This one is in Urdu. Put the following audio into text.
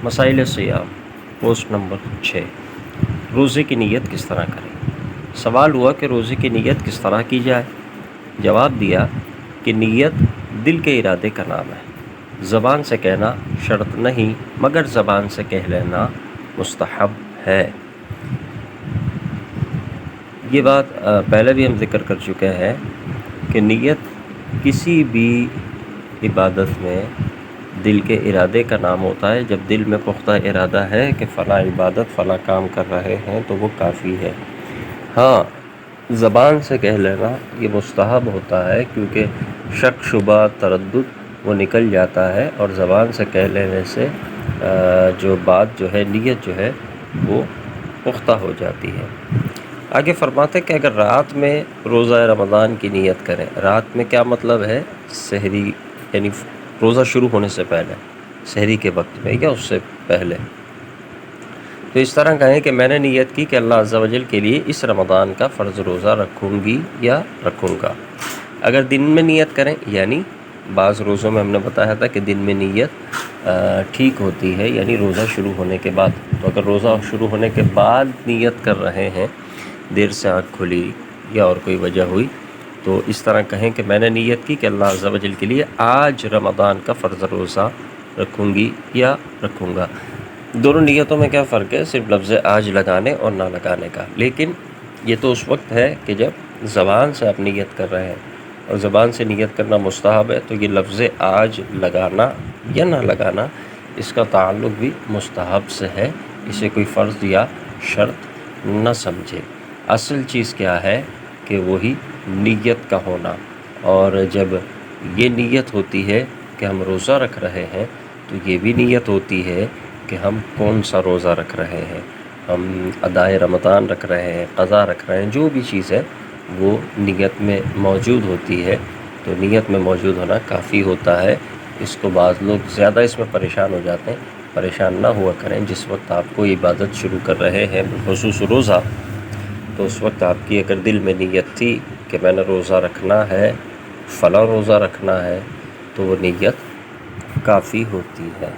مسائل سیام پوسٹ نمبر 6 روزے کی نیت کس طرح کریں؟ سوال ہوا کہ روزے کی نیت کس طرح کی جائے؟ جواب دیا کہ نیت دل کے ارادے کا نام ہے، زبان سے کہنا شرط نہیں مگر زبان سے کہہ لینا مستحب ہے۔ یہ بات پہلے بھی ہم ذکر کر چکے ہیں کہ نیت کسی بھی عبادت میں دل کے ارادے کا نام ہوتا ہے۔ جب دل میں پختہ ارادہ ہے کہ فلاں عبادت فلاں کام کر رہے ہیں تو وہ کافی ہے۔ ہاں، زبان سے کہہ لینا یہ مستحب ہوتا ہے کیونکہ شک شبہ تردد وہ نکل جاتا ہے اور زبان سے کہہ لینے سے جو بات جو ہے نیت جو ہے وہ پختہ ہو جاتی ہے۔ آگے فرماتے کہ اگر رات میں روزہ رمضان کی نیت کریں، رات میں کیا مطلب ہے؟ سحری، یعنی روزہ شروع ہونے سے پہلے، سحری کے وقت میں یا اس سے پہلے، تو اس طرح کہیں کہ میں نے نیت کی کہ اللہ عز و جل کے لیے اس رمضان کا فرض روزہ رکھوں گی یا رکھوں گا۔ اگر دن میں نیت کریں، یعنی بعض روزوں میں ہم نے بتایا تھا کہ دن میں نیت ٹھیک ہوتی ہے، یعنی روزہ شروع ہونے کے بعد، تو اگر روزہ شروع ہونے کے بعد نیت کر رہے ہیں، دیر سے آنکھ کھلی یا اور کوئی وجہ ہوئی، تو اس طرح کہیں کہ میں نے نیت کی کہ اللہ عز و جل کے لیے آج رمضان کا فرض روزہ رکھوں گی یا رکھوں گا۔ دونوں نیتوں میں کیا فرق ہے؟ صرف لفظ آج لگانے اور نہ لگانے کا، لیکن یہ تو اس وقت ہے کہ جب زبان سے آپ نیت کر رہے ہیں، اور زبان سے نیت کرنا مستحب ہے، تو یہ لفظ آج لگانا یا نہ لگانا اس کا تعلق بھی مستحب سے ہے، اسے کوئی فرض یا شرط نہ سمجھے۔ اصل چیز کیا ہے کہ وہی نیت کا ہونا، اور جب یہ نیت ہوتی ہے کہ ہم روزہ رکھ رہے ہیں تو یہ بھی نیت ہوتی ہے کہ ہم کون سا روزہ رکھ رہے ہیں، ہم ادائے رمضان رکھ رہے ہیں، قضا رکھ رہے ہیں، جو بھی چیز ہے وہ نیت میں موجود ہوتی ہے، تو نیت میں موجود ہونا کافی ہوتا ہے۔ اس کو بعض لوگ زیادہ اس میں پریشان ہو جاتے ہیں، پریشان نہ ہوا کریں۔ جس وقت آپ کو عبادت شروع کر رہے ہیں بالخصوص روزہ، تو اس وقت آپ کی اگر دل میں نیت تھی کہ میں نے روزہ رکھنا ہے، فلاں روزہ رکھنا ہے، تو وہ نیت کافی ہوتی ہے۔